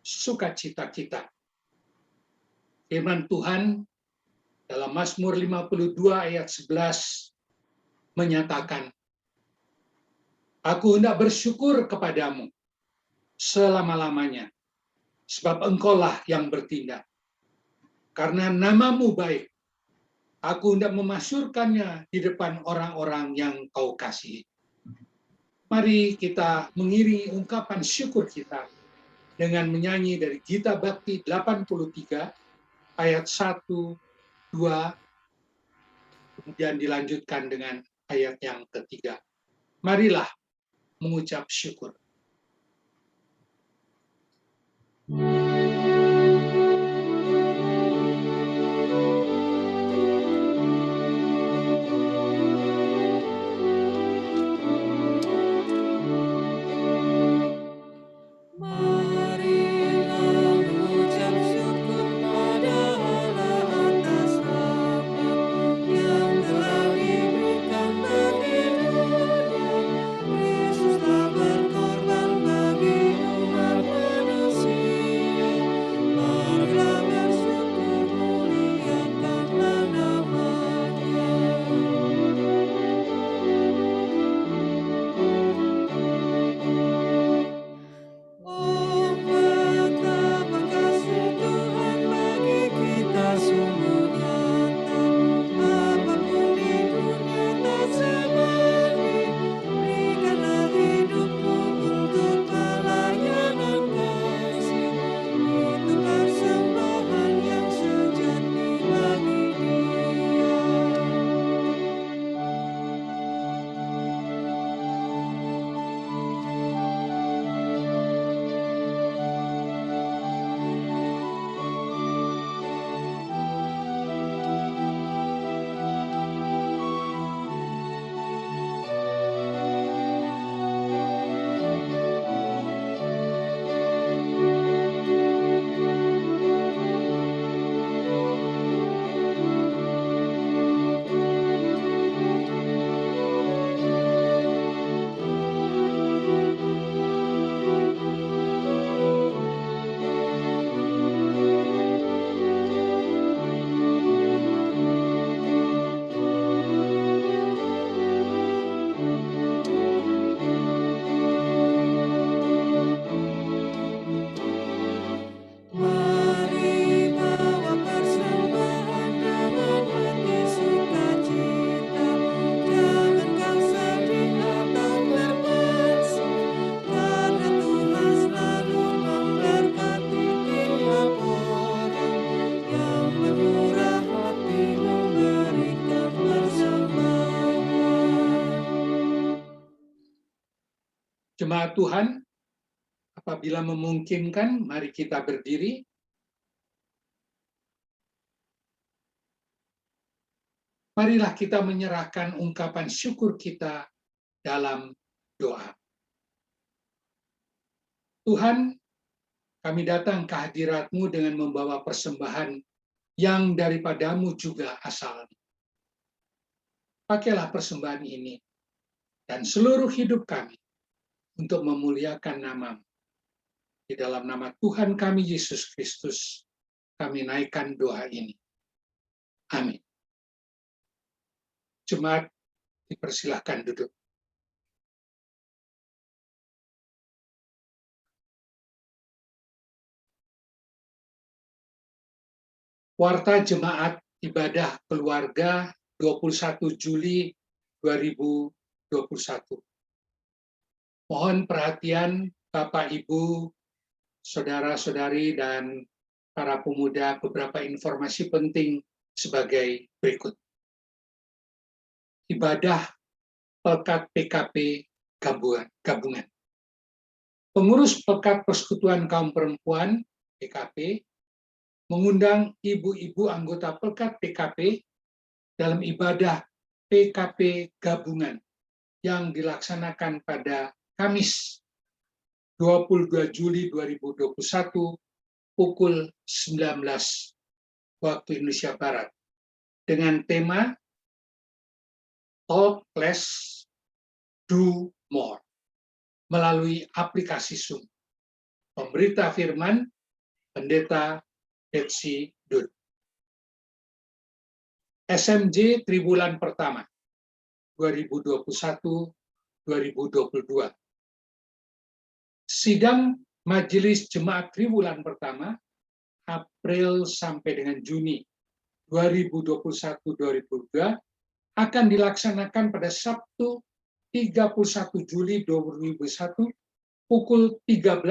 sukacita kita. Firman Tuhan dalam Mazmur 52 ayat 11 menyatakan, Aku hendak bersyukur kepadamu selama-lamanya, sebab engkaulah yang bertindak. Karena namamu baik, aku hendak memasyurkannya di depan orang-orang yang kau kasihi. Mari kita mengiringi ungkapan syukur kita dengan menyanyi dari Gita Bakti 83 ayat 1, 2, kemudian dilanjutkan dengan ayat yang ketiga. Marilah mengucap syukur. Jemaat Tuhan, apabila memungkinkan, mari kita berdiri. Marilah kita menyerahkan ungkapan syukur kita dalam doa. Tuhan, kami datang ke hadirat-Mu dengan membawa persembahan yang daripadamu juga asalnya. Pakailah persembahan ini dan seluruh hidup kami untuk memuliakan nama-Mu. Di dalam nama Tuhan kami Yesus Kristus, kami naikkan doa ini. Amin. Jemaat, dipersilahkan duduk. Warta Jemaat Ibadah Keluarga 21 Juli 2021. Mohon perhatian Bapak, Ibu, saudara-saudari, dan para pemuda, beberapa informasi penting sebagai berikut. Ibadah Pelkat PKP Gabungan. Pengurus Pelkat Persekutuan Kaum Perempuan PKP mengundang ibu-ibu anggota Pelkat PKP dalam ibadah PKP Gabungan yang dilaksanakan pada Kamis 22 Juli 2021 pukul 19 waktu Indonesia Barat dengan tema Talk Less, Do More melalui aplikasi Zoom. Pemberita firman, Pendeta Betsy Dun. SMJ Tribulan Pertama 2021-2022. Sidang Majelis Jemaat Tribulan Pertama April sampai dengan Juni 2021-2022 akan dilaksanakan pada Sabtu 31 Juli 2021 pukul 13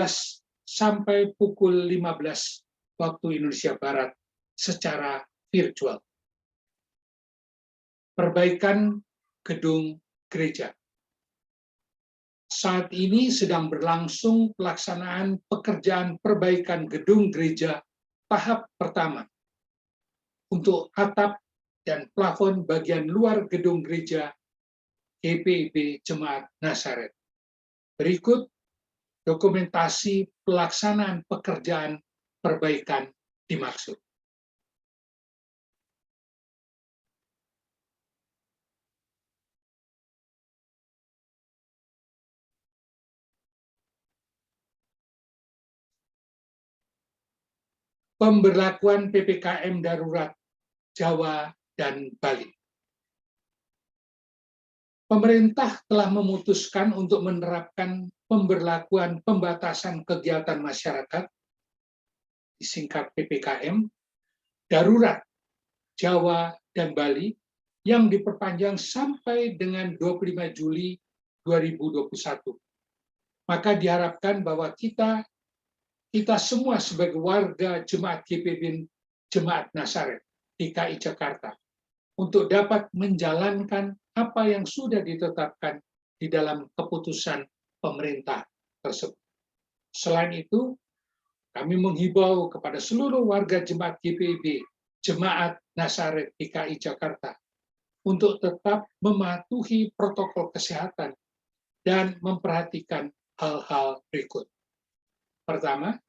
sampai pukul 15 waktu Indonesia Barat secara virtual. Perbaikan gedung gereja. Saat ini sedang berlangsung pelaksanaan pekerjaan perbaikan gedung gereja tahap pertama untuk atap dan plafon bagian luar gedung gereja GPIB Jemaat Nazaret. Berikut dokumentasi pelaksanaan pekerjaan perbaikan dimaksud. Pemberlakuan PPKM darurat Jawa dan Bali. Pemerintah telah memutuskan untuk menerapkan pemberlakuan pembatasan kegiatan masyarakat, disingkat PPKM, darurat Jawa dan Bali yang diperpanjang sampai dengan 25 Juli 2021. Maka diharapkan bahwa kita semua sebagai warga Jemaat GPIB Jemaat Nazaret DKI Jakarta untuk dapat menjalankan apa yang sudah ditetapkan di dalam keputusan pemerintah tersebut. Selain itu, kami menghimbau kepada seluruh warga Jemaat GPIB Jemaat Nazaret DKI Jakarta untuk tetap mematuhi protokol kesehatan dan memperhatikan hal-hal berikut. Pertama,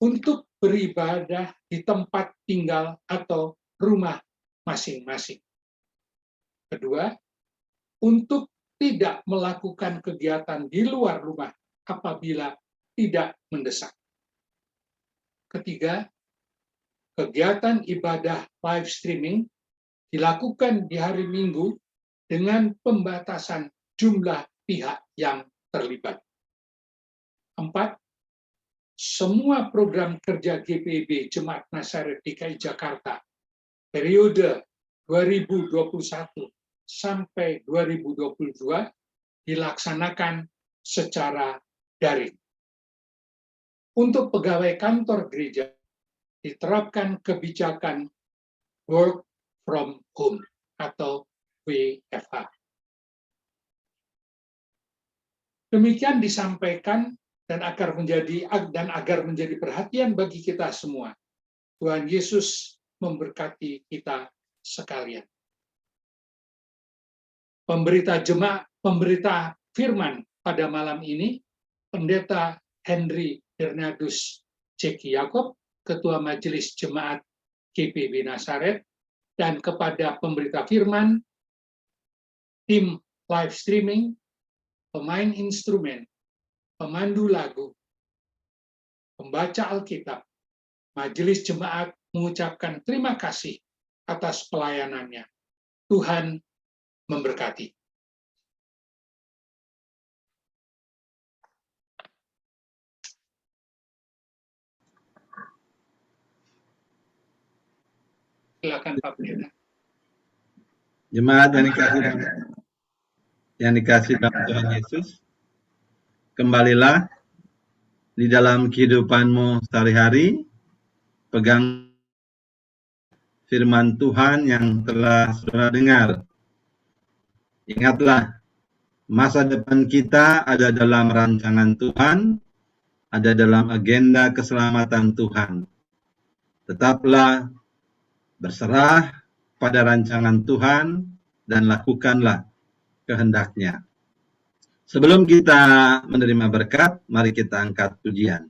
untuk beribadah di tempat tinggal atau rumah masing-masing. Kedua, untuk tidak melakukan kegiatan di luar rumah apabila tidak mendesak. Ketiga, kegiatan ibadah live streaming dilakukan di hari Minggu dengan pembatasan jumlah pihak yang terlibat. 4. Semua program kerja GPIB Jemaat Nazaret DKI Jakarta periode 2021 sampai 2022 dilaksanakan secara daring. Untuk pegawai kantor gereja diterapkan kebijakan work from home atau WFH. Demikian disampaikan dan agar menjadi perhatian bagi kita semua. Tuhan Yesus memberkati kita sekalian. Pemberita firman pada malam ini, Pendeta Henry Bernardus Ceki Yakob, Ketua Majelis Jemaat GPIB Nazaret, dan kepada pemberita firman, tim live streaming, pemain instrumen, pemandu lagu, pembaca Alkitab, Majelis Jemaat mengucapkan terima kasih atas pelayanannya. Tuhan memberkati. Silakan Pak Pendeta. Jemaat yang dikasih dalam Tuhan Yesus, kembalilah di dalam kehidupanmu sehari-hari, pegang firman Tuhan yang telah saudara dengar. Ingatlah, masa depan kita ada dalam rancangan Tuhan, ada dalam agenda keselamatan Tuhan. Tetaplah berserah pada rancangan Tuhan dan lakukanlah kehendak-Nya. Sebelum kita menerima berkat, mari kita angkat pujian.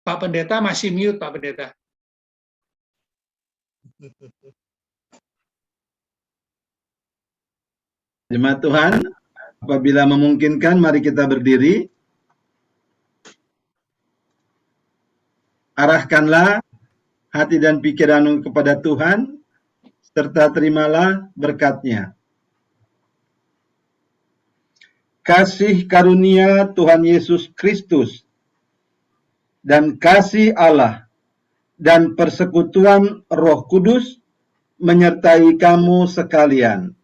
Pak Pendeta masih mute, Pak Pendeta. Jemaat Tuhan, apabila memungkinkan, mari kita berdiri. Arahkanlah hati dan pikiranmu kepada Tuhan, serta terimalah berkat-Nya. Kasih karunia Tuhan Yesus Kristus dan kasih Allah dan persekutuan Roh Kudus menyertai kamu sekalian.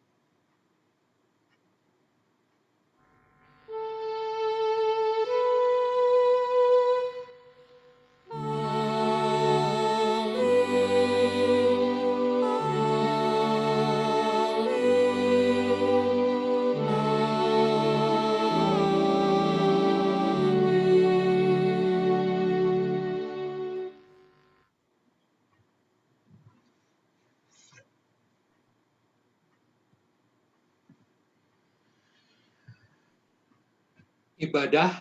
Ibadah